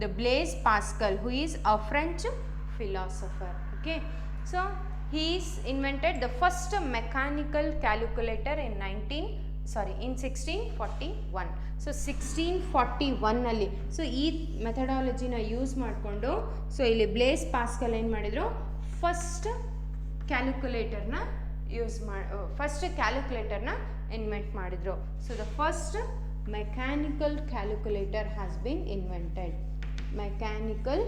the Blaise Pascal, who is a French philosopher. Okay, so he is invented the first mechanical calculator in 1641. So 1641ನಲ್ಲಿ so ಈ ಮೆಥಡಾಲಜಿನ use ಮಾಡಿಕೊಂಡು so ಇಲ್ಲಿ Blaise Pascal ಏನು ಮಾಡಿದರು, first ಕ್ಯಾಲ್ಕುಲೇಟರ್ನ invent ಮಾಡಿದರು. So the first mechanical calculator has been invented. Mechanical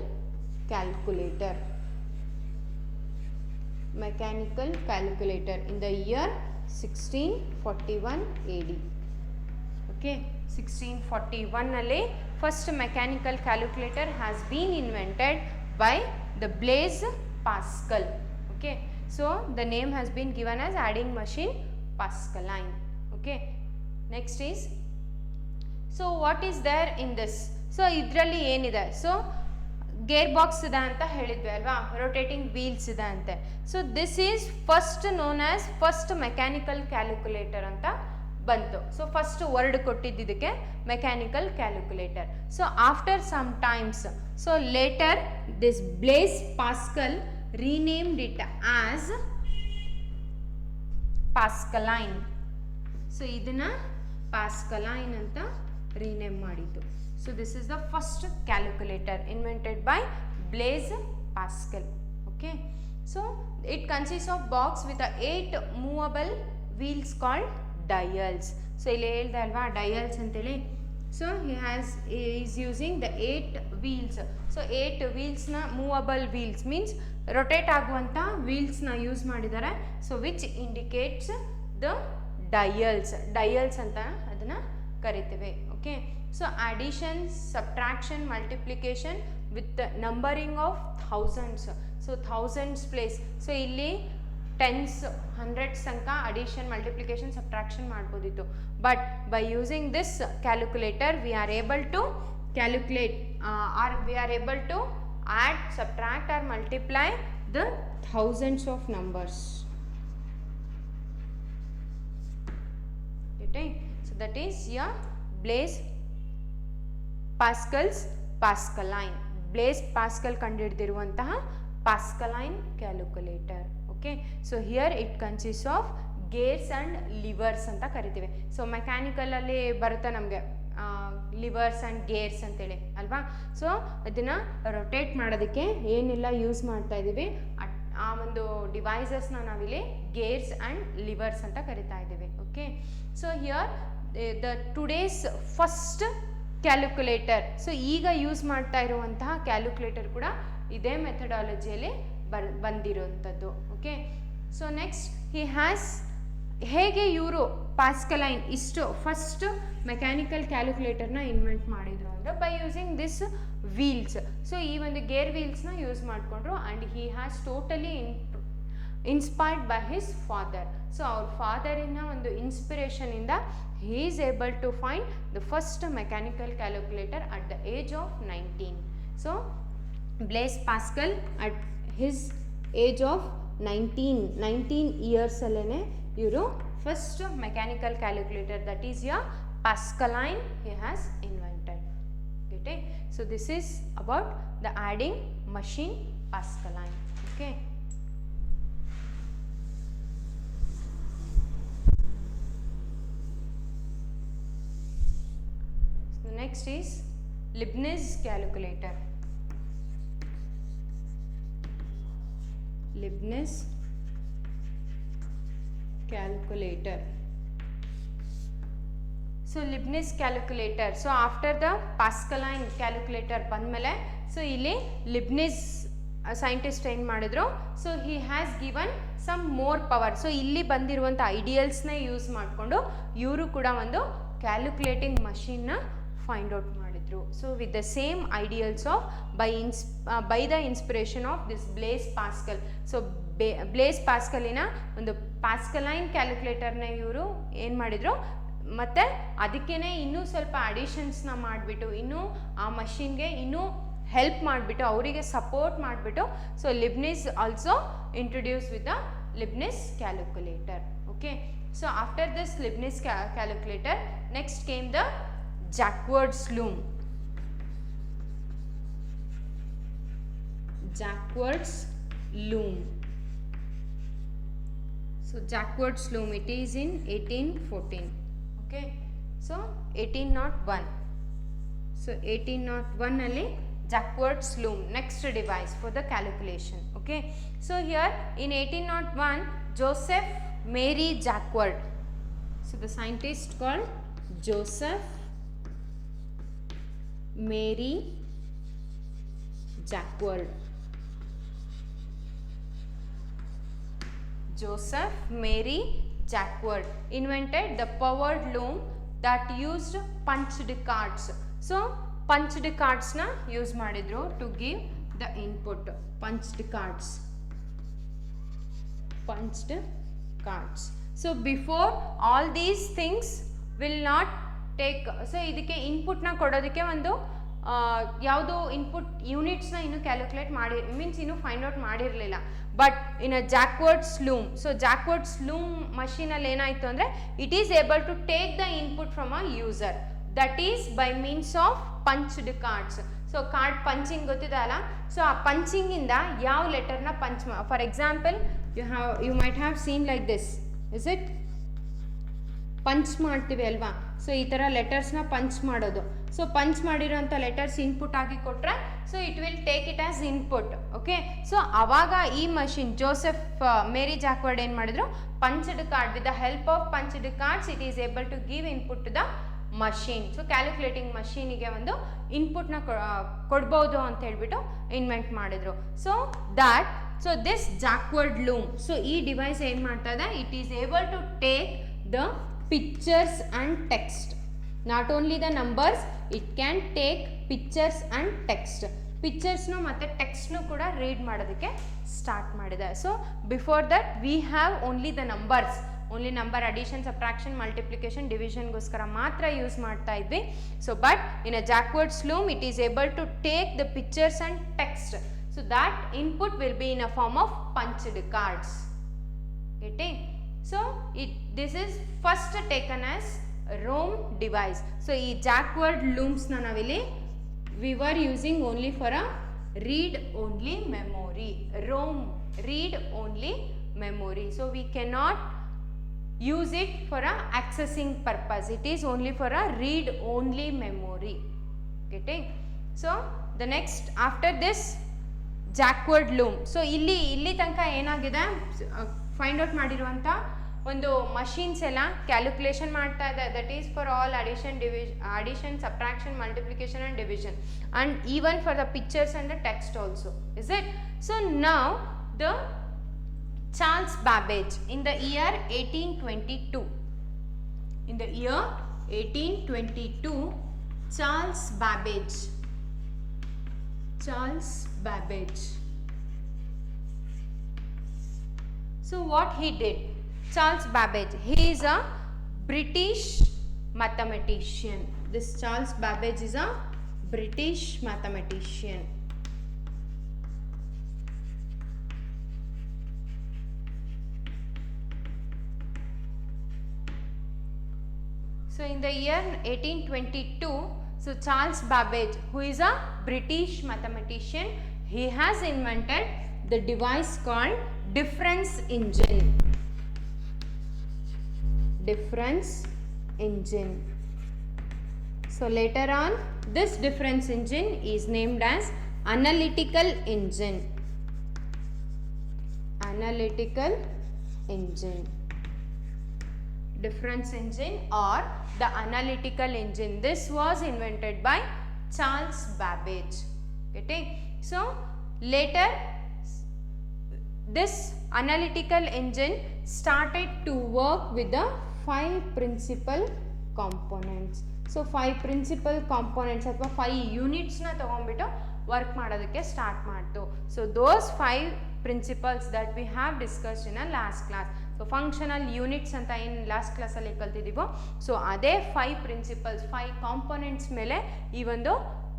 calculator in the year 1641 AD. Okay, 1641ನಲ್ಲಿ first mechanical calculator has been invented by the Blaise Pascal. Okay, so the name has been given as adding machine Pascaline. Okay, next is, so what is there in this? So ಇದರಲ್ಲಿ ಏನಿದೆ, so gear box ಇದೆ ಅಂತ ಹೇಳಿದ್ವಿ ಅಲ್ವಾ, rotating wheels ಇದೆ ಅಂತೆ. So this is first known as first mechanical calculator ಅಂತ ಬಂತು. ಸೊ ಫಸ್ಟ್ ವರ್ಡ್ ಕೊಟ್ಟಿದ್ದು ಇದಕ್ಕೆ mechanical calculator. So after some times, so later this Blaise Pascal renamed it as Pascaline. So ಇದನ್ನ ಪಾಸ್ಕಲೈನ್ ಅಂತ rename ಮಾಡಿದ್ದು. So this is the first calculator invented by Blaise Pascal. Okay, so it consist of box with 8 movable wheels called dials. So ಇಲ್ಲಿ ಹೇಳ್ದೆ ಅಲ್ವಾ dials ಅಂತೇಳಿ. So is using the 8 wheels. So 8 ವೀಲ್ಸ್ನ movable wheels means rotate ಆಗುವಂಥ ವೀಲ್ಸ್ನ use ಮಾಡಿದ್ದಾರೆ. So which indicates the dials ಅಂತ ಅದನ್ನು ಕರಿತೀವಿ. Okay, so addition, subtraction, multiplication with numbering of thousands. So thousands place. So ಇಲ್ಲಿ ಟೆನ್ಸ್, ಹಂಡ್ರೆಡ್ಸ್ ತನಕ addition, multiplication, subtraction ಮಾಡ್ಬೋದಿತ್ತು. But by using this calculator we are able to calculate or we are able to add, subtract or multiply the thousands of numbers. Okay, so that is your Blaise Pascal's Pascaline. Blaise Pascal ಕಂಡುಹಿಡಿದಿರುವಂತಹ Pascaline calculator. Okay, so here it consists of gears and levers ಅಂತ ಕರಿತೀವಿ. So mechanical ಅಲ್ಲಿ ಬರುತ್ತೆ ನಮಗೆ levers and gears ಅಂತೇಳಿ ಅಲ್ವಾ. So ಅದನ್ನು rotate ಮಾಡೋದಕ್ಕೆ ಏನೆಲ್ಲ ಯೂಸ್ ಮಾಡ್ತಾ ಇದ್ದೀವಿ ಆ ಒಂದು ಡಿವೈಸಸ್ನ ನಾವಿಲ್ಲಿ ಗೇರ್ಸ್ ಆ್ಯಂಡ್ ಲಿವರ್ಸ್ ಅಂತ ಕರಿತಾ ಇದ್ದೀವಿ. Okay, so here the today's first calculator. So ಈಗ ಯೂಸ್ ಮಾಡ್ತಾ ಇರುವಂತಹ ಕ್ಯಾಲ್ಕುಲೇಟರ್ ಕೂಡ ಇದೇ ಮೆಥಡಾಲಜಿಯಲ್ಲಿ ಬಂದಿರುವಂಥದ್ದು. Okay, so next he has ಹೇಗೆ ಇವರು ಪಾಸ್ಕಲೈನ್ ಇಷ್ಟು ಫಸ್ಟ್ ಮೆಕ್ಯಾನಿಕಲ್ ಕ್ಯಾಲ್ಕುಲೇಟರ್ನ ಇನ್ವೆಂಟ್ ಮಾಡಿದ್ರು ಅಂದರೆ by using this wheels. So ಈ ಒಂದು ಗೇರ್ ವೀಲ್ಸ್ನ ಯೂಸ್ ಮಾಡಿಕೊಂಡ್ರು and he has totally inspired by his father. So ಅವ್ರ ಫಾದರಿನ ಒಂದು ಇನ್ಸ್ಪಿರೇಷನಿಂದ he is able to find the first mechanical calculator at the age of 19. So Blaise Pascal at his age of 19 ಇಯರ್ಸಲ್ಲೇ ಇವರು first mechanical calculator that is ಯ Pascaline he has invented. Okay, so this is about the adding machine Pascaline. Okay, so next is Leibniz calculator. Leibniz calculator. So Leibniz calculator. So after the Pascaline calculator ಬಂದಮೇಲೆ so ಇಲ್ಲಿ Leibniz scientist ಏನು ಮಾಡಿದ್ರು, so he has given some more power. So ಇಲ್ಲಿ ಬಂದಿರುವಂಥ ಐಡಿಯಲ್ಸ್ನೇ use ಮಾಡಿಕೊಂಡು ಇವರು ಕೂಡ ಒಂದು ಕ್ಯಾಲ್ಕುಲೇಟಿಂಗ್ ಮಷೀನ್ನ ಫೈಂಡ್ ಔಟ್ ಮಾಡಿದರು. So with the same ideals of by the inspiration of this Blaise Pascal. So Blaise ಪಾಸ್ಕಲಿನ ಒಂದು ಪಾಸ್ಕಲೈನ್ ಕ್ಯಾಲ್ಕುಲೇಟರ್ನ ಇವರು ಏನು ಮಾಡಿದರು, ಮತ್ತು ಅದಕ್ಕೇ ಇನ್ನೂ ಸ್ವಲ್ಪ ಅಡಿಷನ್ಸ್ನ ಮಾಡಿಬಿಟ್ಟು ಇನ್ನೂ ಆ ಮಷೀನ್ಗೆ ಇನ್ನೂ ಹೆಲ್ಪ್ ಮಾಡಿಬಿಟ್ಟು ಅವರಿಗೆ ಸಪೋರ್ಟ್ ಮಾಡಿಬಿಟ್ಟು so Leibniz also introduce with the Leibniz calculator. Okay, so after this Leibniz calculator next came the Jacquard's loom. Jacquard's loom. So Jacquard's loom, it is in 1814. Okay, so 1801. So 1801 alli Jacquard's loom, next device for the calculation. Okay, so here in 1801 Joseph Mary Jacquard, so the scientist called Joseph Mary Jacquard. Joseph Mary Jacquard invented the powered loom that used punched cards. So punched cards na use madidru to give the input. Punched cards. So before all these things will not take, so idikke input na kododike ಒಂದು ಯಾವುದೋ input ಯೂನಿಟ್ಸ್ನ ಇನ್ನೂ calculate ಮಾಡಿ means ಇನ್ನೂ find out ಮಾಡಿರಲಿಲ್ಲ. But in a Jacquard's loom, so Jacquard's loom ಮಷೀನಲ್ಲಿ ಏನಾಯಿತು ಅಂದರೆ it is able to take the input from a user, that is by means of punched cards. So card punching ಗೊತ್ತಿದೆ ಅಲ್ಲ, so ಆ ಪಂಚಿಂಗಿಂದ ಯಾವ ಲೆಟರ್ನ punch for example you might have seen like this, is it punch ಮಾಡ್ತೀವಿ ಅಲ್ವಾ, so ಈ ಥರ ಲೆಟರ್ಸ್ನ ಪಂಚ್ ಮಾಡೋದು. ಸೊ ಪಂಚ್ ಮಾಡಿರೋಂಥ ಲೆಟರ್ಸ್ ಇನ್ಪುಟ್ ಆಗಿ ಕೊಟ್ಟರೆ so it will take it as input. Okay, so ಆವಾಗ ಈ ಮಷಿನ್ ಜೋಸೆಫ್ ಮೇರಿ ಜಾಕ್ವರ್ಡ್ ಏನು ಮಾಡಿದ್ರು, punched card with the help of punched cards it is able to give input to the machine. So calculating ಮಷೀನಿಗೆ ಒಂದು ಇನ್ಪುಟ್ನ ಕೊಡ್ಬೋದು ಅಂತ ಹೇಳ್ಬಿಟ್ಟು ಇನ್ವೆಂಟ್ ಮಾಡಿದ್ರು. So this Jacquard loom, so ಈ ಡಿವೈಸ್ ಏನು ಮಾಡ್ತಾ ಇದೆ, it is able to take the pictures and text, not only the numbers, it can take pictures and text. ಪಿಕ್ಚರ್ಸ್ನು ಮತ್ತು ಟೆಕ್ಸ್ಟ್ನು ಕೂಡ ರೀಡ್ ಮಾಡೋದಕ್ಕೆ ಸ್ಟಾರ್ಟ್ ಮಾಡಿದೆ. So before that we have only the numbers, only number addition, subtraction, multiplication, ಡಿವಿಷನ್ಗೋಸ್ಕರ ಮಾತ್ರ use ಮಾಡ್ತಾ ಇದ್ವಿ. So but in a Jacquard's loom it is able to take the pictures and text, so that input will be in a form of punched cards. Getting? So this is first taken as ROM device. So ಈ ಜಾಕ್ವರ್ಡ್ looms ನಾವಿಲ್ಲಿ we were using only for a read only memory, ROM, read only memory. So we cannot use it for a accessing purpose, it is only for a read only memory. Getting? So the next after this ಜಾಕ್ವರ್ಡ್ loom, so ಇಲ್ಲಿ ತನಕ ಏನಾಗಿದೆ find out ಮಾಡಿರುವಂಥ ಒಂದು machines ಎಲ್ಲ calculation ಮಾಡ್ತಾ ಇದೆ, that is for all addition, subtraction, multiplication and division, and even for the pictures and the text also, is it? So now the Charles Babbage in the year 1822, in the year 1822 Charles Babbage, so what he did, Charles Babbage, he is a British mathematician. This Charles Babbage is a British mathematician. So in the year 1822, so Charles Babbage, who is a British mathematician, he has invented the device called difference engine. So later on this difference engine is named as analytical engine. Difference engine or the analytical engine, this was invented by Charles Babbage. Getting? So later this analytical engine started to work with the 5 principal components. So 5 principal components ಅಥವಾ 5 ಯೂನಿಟ್ಸ್ನ ತೊಗೊಂಡ್ಬಿಟ್ಟು work ಮಾಡೋದಕ್ಕೆ start ಮಾಡ್ತು. So those 5 principles that we have discussed in a last class. So functional units ಅಂತ ಏನು last ಕ್ಲಾಸಲ್ಲಿ ಕಲ್ತಿದ್ದೀವೋ, so ಅದೇ 5 principles, 5 components ಮೇಲೆ ಈ ಒಂದು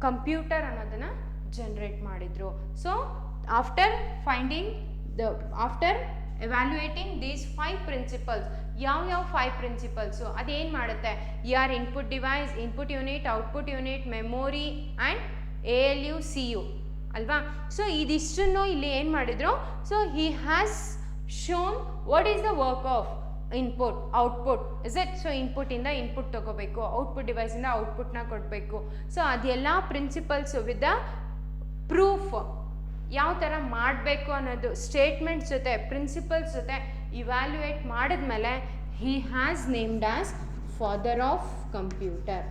ಕಂಪ್ಯೂಟರ್ ಅನ್ನೋದನ್ನು ಜನರೇಟ್ ಮಾಡಿದರು. So after evaluating these 5 principles, ಯಾವ 5 ಪ್ರಿನ್ಸಿಪಲ್ಸು ಅದೇನು ಮಾಡುತ್ತೆ, ಯಾರ್ input device, input unit, output unit, memory and ALU CU ಅಲ್ವಾ. ಸೊ ಇದಿಷ್ಟನ್ನು ಇಲ್ಲಿ ಏನು ಮಾಡಿದ್ರು, so he has shown what is the work of input, output, is it? So ಇನ್ಪುಟ್ಟಿಂದ ಇನ್ಪುಟ್ ತೊಗೋಬೇಕು, ಔಟ್ಪುಟ್ ಡಿವೈಸಿಂದ ಔಟ್ಪುಟ್ನ ಕೊಡಬೇಕು. ಸೊ ಅದೆಲ್ಲ ಪ್ರಿನ್ಸಿಪಲ್ಸು ವಿತ್ ದ ಪ್ರೂಫ್ ಯಾವ ಥರ ಮಾಡಬೇಕು ಅನ್ನೋದು ಸ್ಟೇಟ್ಮೆಂಟ್ಸ್ ಜೊತೆ ಪ್ರಿನ್ಸಿಪಲ್ಸ್ ಜೊತೆ ಇವ್ಯಾಲ್ಯೂಯೇಟ್ ಮಾಡಿದ್ಮೇಲೆ he has named as father of computer.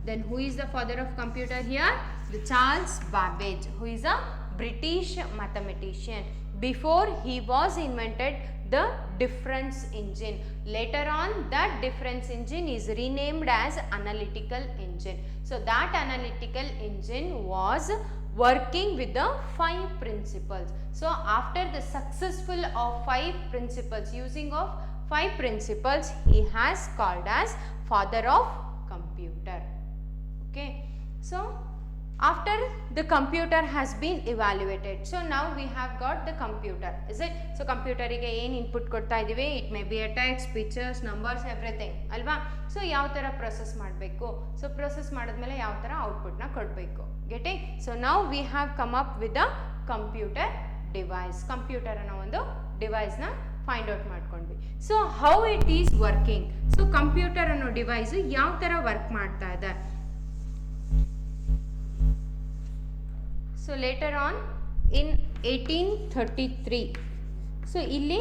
Then who is the father of computer here? The Charles Babbage, who is a British mathematician. Before he was invented the difference engine. Later on that difference engine is renamed as analytical engine. So that analytical engine was working with the 5 principles. So after the successful of 5 principles, using of 5 principles, he has called as father of computer. computer. Okay, so after the computer has been evaluated, so now we have got the computer, is it? So computer ಗೆ ಏನು input ಕೊಡ್ತಾ ಇದೀವಿ, it may be A text, pictures, numbers, everything ಅಲ್ವಾ. So ಯಾವ ಥರ process ಮಾಡಬೇಕು, so process ಮಾಡಿದ್ಮೇಲೆ ಯಾವ ಥರ ಔಟ್ಪುಟ್ನ ಕೊಡಬೇಕು, getting. So now we have come up with a computer device. Computer ಅನ್ನೋ ಒಂದು ಡಿವೈಸ್ನ ಫೈಂಡ್ ಔಟ್ ಮಾಡ್ಕೊಂಡ್ವಿ. So how it is working, so computer ಅನ್ನೋ ಡಿವೈಸು ಯಾವ ಥರ ವರ್ಕ್ ಮಾಡ್ತಾ ಇದೆ. So later on in 1833, so illi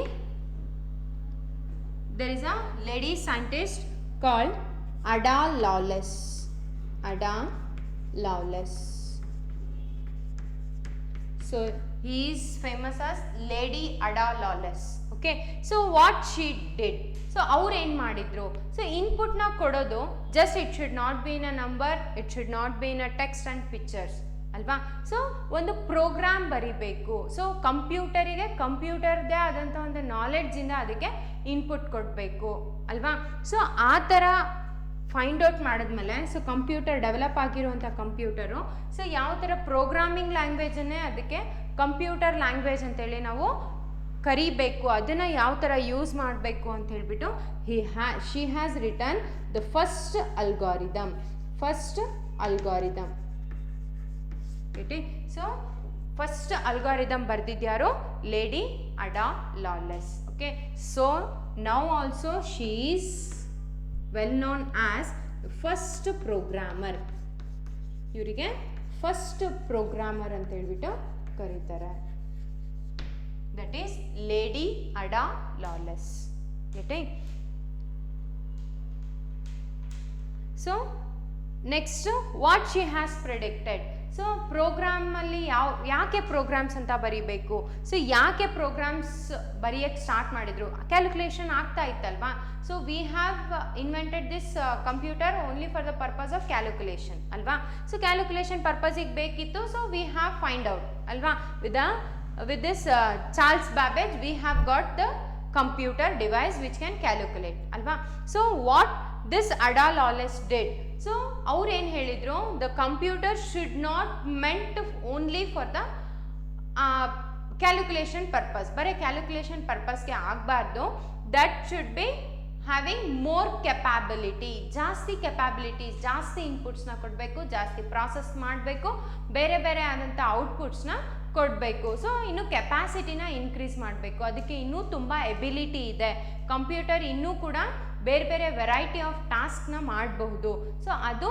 there is a lady scientist called Ada Lovelace. Ada Lovelace. So he is famous as Lady Ada Lovelace. Okay, so what she did, so ಅವ್ರು ಏನು ಮಾಡಿದ್ರು, so ಇನ್ಪುಟ್ನ ಕೊಡೋದು just it should not be in a number, it should not be in a text and pictures ಅಲ್ವಾ. So ಒಂದು program ಬರಿಬೇಕು. So ಕಂಪ್ಯೂಟರಿಗೆ ಕಂಪ್ಯೂಟರ್ದೇ ಆದಂಥ ಒಂದು ನಾಲೆಡ್ಜಿಂದ ಅದಕ್ಕೆ ಇನ್ಪುಟ್ ಕೊಡಬೇಕು ಅಲ್ವಾ. ಸೊ ಆ ಥರ ಫೈಂಡ್ ಔಟ್ ಮಾಡಿದ್ಮೇಲೆ, ಸೊ ಕಂಪ್ಯೂಟರ್ ಡೆವಲಪ್ ಆಗಿರುವಂಥ ಕಂಪ್ಯೂಟರು, ಸೊ ಯಾವ ಥರ ಪ್ರೋಗ್ರಾಮಿಂಗ್ ಲ್ಯಾಂಗ್ವೇಜನ್ನೇ ಅದಕ್ಕೆ ಕಂಪ್ಯೂಟರ್ ಲ್ಯಾಂಗ್ವೇಜ್ ಅಂತೇಳಿ ನಾವು ಕರಿಬೇಕು, ಅದನ್ನು ಯಾವ ಥರ ಯೂಸ್ ಮಾಡಬೇಕು ಅಂತ ಹೇಳ್ಬಿಟ್ಟು she has written the first algorithm. So first algorithm ಬರ್ದಿದ್ಯಾರು, lady Ada Lovelace. Okay, so now also she is well known as first programmer. ಇವರಿಗೆ ಫಸ್ಟ್ ಪ್ರೋಗ್ರಾಮರ್ ಅಂತ ಹೇಳ್ಬಿಟ್ಟು ಕರೀತಾರೆ. That is lady Ada Lovelace. So next what she has predicted. So ಪ್ರೋಗ್ರಾಮಲ್ಲಿ ಯಾಕೆ programs ಅಂತ ಬರೀಬೇಕು, so ಯಾಕೆ ಪ್ರೋಗ್ರಾಮ್ಸ್ ಬರೆಯೋಕ್ಕೆ ಸ್ಟಾರ್ಟ್ ಮಾಡಿದ್ರು, ಕ್ಯಾಲ್ಕುಲೇಷನ್ ಆಗ್ತಾ ಇತ್ತಲ್ವಾ. So we have invented this computer only for the purpose of calculation ಅಲ್ವಾ. ಸೊ ಕ್ಯಾಲ್ಕುಲೇಷನ್ ಪರ್ಪಸಿಗೆ ಬೇಕಿತ್ತು, so we have find out ಅಲ್ವಾ. With this Charles Babbage we have got the computer device which can calculate ಅಲ್ವಾ. So what this Ada Lovelace did, so ಅವ್ರು ಏನು ಹೇಳಿದರು, the computer should not meant only for the calculation purpose, ಬರೀ calculation ಪರ್ಪಸ್ಗೆ ಆಗಬಾರ್ದು. That should be having more capability, ಜಾಸ್ತಿ capabilities, ಜಾಸ್ತಿ ಇನ್ಪುಟ್ಸ್ನ ಕೊಡಬೇಕು, ಜಾಸ್ತಿ ಪ್ರಾಸೆಸ್ ಮಾಡಬೇಕು, ಬೇರೆ ಬೇರೆ ಆದಂಥ ಔಟ್ಪುಟ್ಸ್ನ ಕೊಡಬೇಕು. ಸೊ ಇನ್ನು ಕೆಪಾಸಿಟಿನ ಇನ್ಕ್ರೀಸ್ ಮಾಡಬೇಕು, ಅದಕ್ಕೆ ಇನ್ನೂ ತುಂಬ ಎಬಿಲಿಟಿ ಇದೆ. ಕಂಪ್ಯೂಟರ್ ಇನ್ನೂ ಕೂಡ ಬೇರೆ ಬೇರೆ ವೆರೈಟಿ ಆಫ್ ಟಾಸ್ಕ್ನ ಮಾಡಬಹುದು. ಸೊ ಅದು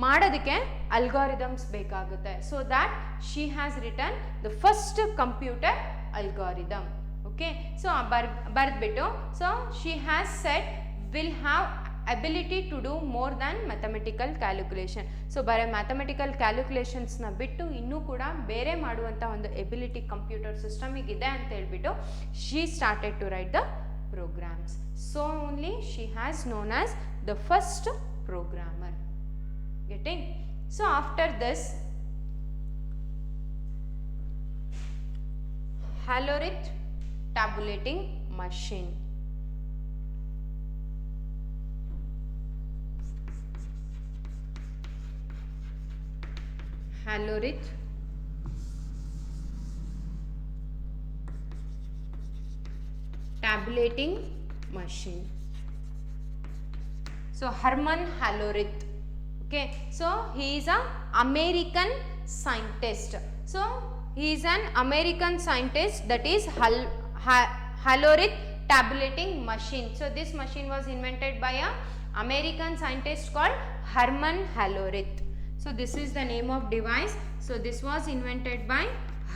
ಮಾಡೋದಕ್ಕೆ ಅಲ್ಗಾರಿದಮ್ಸ್ ಬೇಕಾಗುತ್ತೆ. So that she has written the first computer algorithm. Okay, so ಬರೆದ್ಬಿಟ್ಟು, so she has said will have ability to do more than mathematical calculation. So ಬರೀ ಮ್ಯಾಥಮೆಟಿಕಲ್ ಕ್ಯಾಲ್ಕುಲೇಷನ್ಸ್ನ ಬಿಟ್ಟು ಇನ್ನೂ ಕೂಡ ಬೇರೆ ಮಾಡುವಂಥ ಒಂದು ಎಬಿಲಿಟಿ ಕಂಪ್ಯೂಟರ್ ಸಿಸ್ಟಮಿಗಿದೆ ಅಂತ ಹೇಳ್ಬಿಟ್ಟು she started to write the programs. So only she has known as the first programmer. Getting? So after this, Halorith tabulating machine. Halorith tabulating machine. So Herman Halorith. Okay, so he is an American scientist. So he is an American scientist, that is Halorith tabulating machine. So this machine was invented by a American scientist called Herman Halorith. So this is the name of device. So this was invented by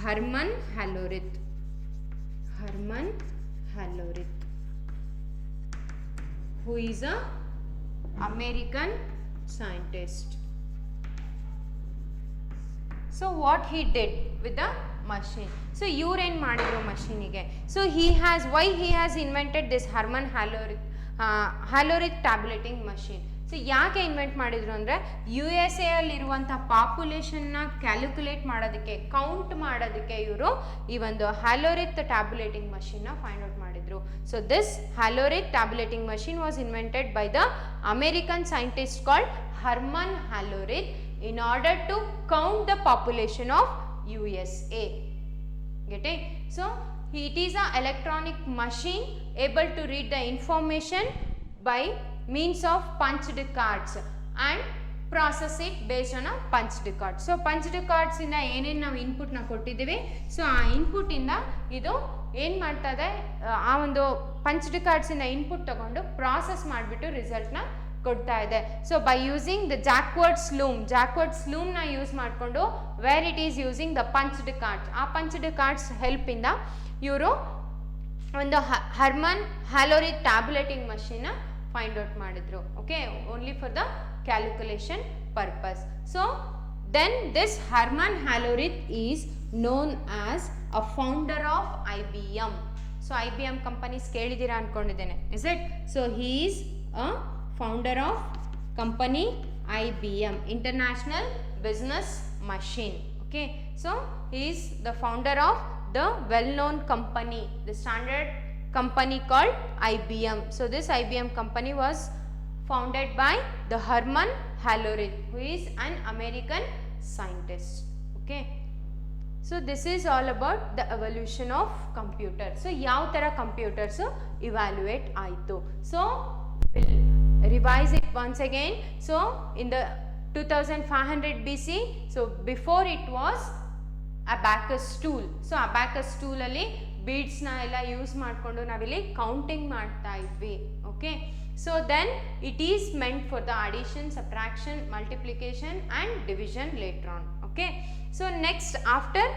Herman Halorith. Herman Halorith, who is a American scientist. So what he did with the machine, so ಇವ್ರು ಏನು ಮಾಡಿದ್ರು ಮಷೀನಿಗೆ, so why he has invented this Herman Halorith tabulating machine. So ಯಾಕೆ invent ಮಾಡಿದ್ರು ಅಂದರೆ USA ಅಲ್ಲಿರುವಂಥ ಪಾಪ್ಯುಲೇಷನ್ನ calculate ಮಾಡೋದಕ್ಕೆ, count ಮಾಡೋದಕ್ಕೆ ಇವರು ಈ ಒಂದು ಹ್ಯಾಲೋರಿತ್ ಟ್ಯಾಬ್ಯುಲೇಟಿಂಗ್ ಮಷಿನ್ನ ಫೈಂಡ್ ಔಟ್ ಮಾಡಿದ್ರು. So this Hollerith tabulating machine was invented by the American scientist called Herman Hollerith in order to count the population of USA. Getting? So it is a electronic machine able to read the information by means of punched cards and process it based on a punched card. So punched cards ಇಂದ ಏನೇನು ನಾವು input ನ ಕೊಟ್ಟಿದ್ದೀವಿ, so ಆ input ಇಂದ ಇದು ಏನು ಮಾಡ್ತದೆ, ಆ ಒಂದು ಪಂಚ್ಡ್ ಕಾರ್ಡ್ಸ್ ಇಂದ ಇನ್ಪುಟ್ ತಗೊಂಡು ಪ್ರಾಸೆಸ್ ಮಾಡಿಬಿಟ್ಟು ರಿಸಲ್ಟ್ ನ ಕೊಡ್ತಾ ಇದೆ. So by using the Jacquard's loom ನ ಯೂಸ್ ಮಾಡಿಕೊಂಡು where it is using the punched cards, ಆ ಪಂಚ್ಡ್ ಕಾರ್ಡ್ಸ್ ಹೆಲ್ಪ್ ಇಂದ ಇವರು ಒಂದು Herman Hollerith tabulating machine find out ಮಾಡಿದ್ರು. Okay, only for the calculation purpose. So then this Herman Hollerith is known as a founder of IBM. So IBM companies ಕೇಳಿದ್ದೀರಾ ಅನ್ಕೊಂಡಿದ್ದೇನೆ, is it? So he is a founder of company IBM, International Business Machine. Okay, so he is the founder of the well-known company, the standard company called IBM. So this IBM company was founded by the Herman Halorit, who is an American scientist. Okay, so this is all about the evolution of computer. So yav tara computers evaluate aitu. So revise it once again. So in the 2500 BC, so before it was abacus tool. So abacus tool ಅಲ್ಲಿ beads ನ ಎಲ್ಲ use ಮಾಡಿಕೊಂಡು ನಾವಿಲ್ಲಿ counting ಮಾಡ್ತಾ ಇದ್ವಿ. Okay, so then it is meant for the addition, subtraction, multiplication and division later on. Okay, so next after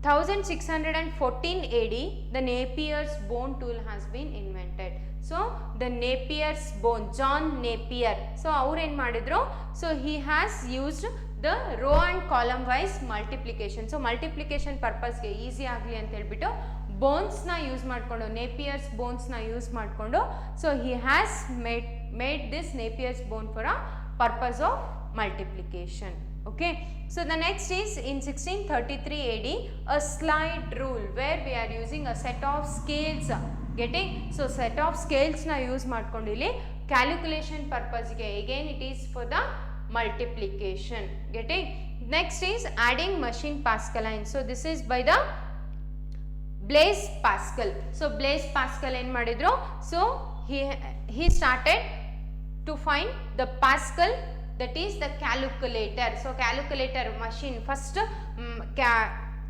1614 AD, the Napier's bone tool has been invented. So the Napier's bone, John Napier, so ಅವರು ಏನು ಮಾಡಿದ್ರು, so he has used the row and column wise multiplication. So multiplication purpose ಗೆ easy ಆಗಲಿ ಅಂತ ಹೇಳ್ಬಿಟ್ಟು bones ನ use ಮಾಡಿಕೊಂಡು, ನೇಪಿಯರ್ಸ್ bones ನ ಯೂಸ್ ಮಾಡಿಕೊಂಡು, so he has made this Napier's bone for a purpose of multiplication. Okay, so the next is in 1633 AD, a slide rule where we are using a set of scales. Getting? So set of scales na use ಮಾಡ್ಕೊಂಡು ಇಲ್ಲಿ calculation purpose ಗೆ, again it is for the multiplication. Getting? Next is adding machine Pascaline. So this is by the Blaise Pascal. So Blaise Pascal ಏನು ಮಾಡಿದ್ರು, so he started to find the Pascal, that is the calculator. So calculator machine first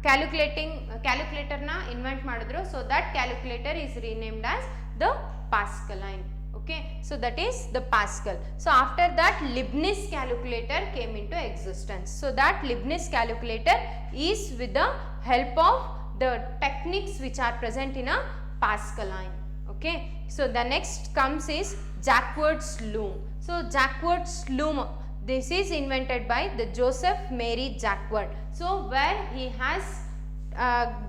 calculator na invent ಮಾಡಿದ್ರು. So that calculator is renamed as the Pascaline. Okay, so that is the Pascal. So after that Leibniz calculator came into existence. So that Leibniz calculator is with the help of the techniques which are present in a Pascaline. Okay, so the next comes is Jacquard's loom. So Jacquard's loom, this is invented by the Joseph Mary Jacquard. So where he has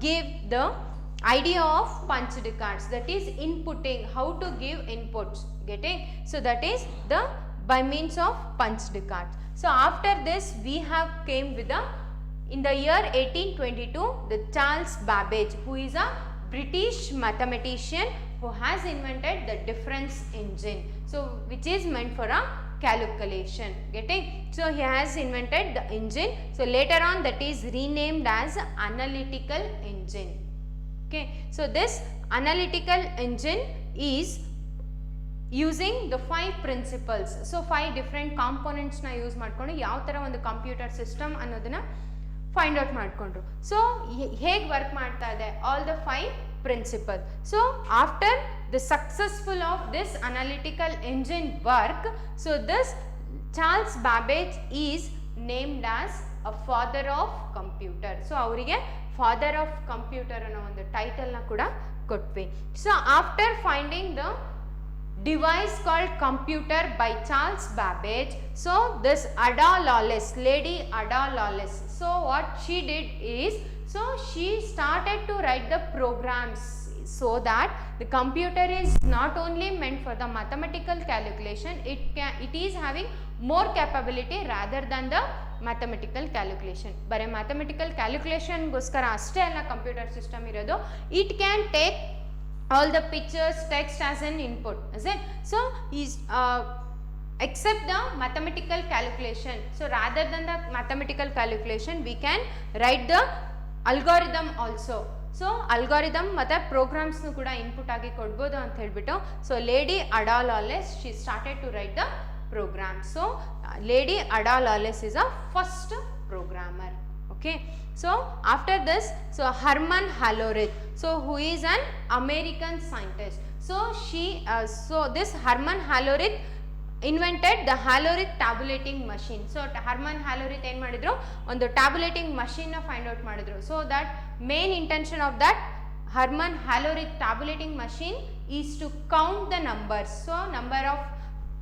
give the idea of punched cards, that is inputting, how to give inputs. Getting? So that is the by means of punched cards. So after this we have came with the, in the year 1822, the Charles Babbage, who is a British mathematician who has invented the difference engine, so which is meant for a calculation. Getting? So he has invented the engine. So later on that is renamed as analytical engine. Okay, so this analytical engine is using the 5 principles. So 5 different components na use ಮಾಡ್ಕೊಂಡು ಯಾವ ತರ ಒಂದು computer system ಅನ್ನೋದನ್ನ find out ಮಾಡಿಕೊಂಡ್ರು. So ಹೇಗೆ work ಮಾಡ್ತಾ ಇದೆ, all the 5 principles. So after the successful of this analytical engine work, so this Charles Babbage is named as a father of computer. So ಅವರಿಗೆ father of computer ಅನ್ನೋ ಒಂದು title ನ ಕೂಡ ಕೊಟ್ವಿ. So after finding the device called computer by Charles Babbage, so this Ada Lovelace, lady Ada Lovelace, so what she did is, so she started to write the programs. so that the computer is not only meant for the mathematical calculation, it is having more capability rather than the mathematical calculation. Bare mathematical calculation goskara ashte alla computer system irodu. It can take all the pictures, text as an input, is it? So is except the mathematical calculation, so rather than the mathematical calculation we can write the algorithm also. So algorithm ಮತ್ತು ಪ್ರೋಗ್ರಾಮ್ಸ್ನು ಕೂಡ input ಆಗಿ ಕೊಡ್ಬೋದು ಅಂತ ಹೇಳ್ಬಿಟ್ಟು, so lady Ada Lovelace she started to write the program. So lady Ada Lovelace is a first programmer. Okay, so after this, so Hermann Hollerith, so who is an American scientist. So this Hermann Hollerith invented the Hollerith tabulating machine. So Hermann Hollerith ಏನು ಮಾಡಿದ್ರು, ಒಂದು tabulating machine ನ find out ಮಾಡಿದ್ರು. So that main intention of that Hermann Hollerith tabulating machine is to count the numbers. So number of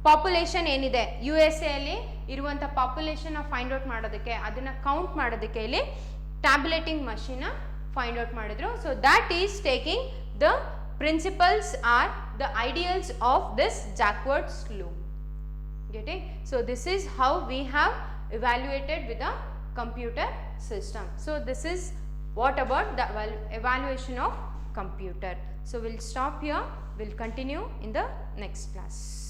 population ಏನಿದೆ U S A ಅಲ್ಲಿ ಇರುವಂಥ ಪಾಪ್ಯುಲೇಷನ್ನ find out ಮಾಡೋದಕ್ಕೆ, ಅದನ್ನು ಕೌಂಟ್ ಮಾಡೋದಕ್ಕೆ ಇಲ್ಲಿ ಟ್ಯಾಬ್ಯುಲೇಟಿಂಗ್ ಮಷೀನ್ನ ಫೈಂಡ್ ಔಟ್ ಮಾಡಿದ್ರು. So that is taking the principles are the ideals of this Jacquard's loom. Getting? So this is how we have evaluated with a computer system. So this is what about the evaluation of computer. So we'll stop here, we'll continue in the next class.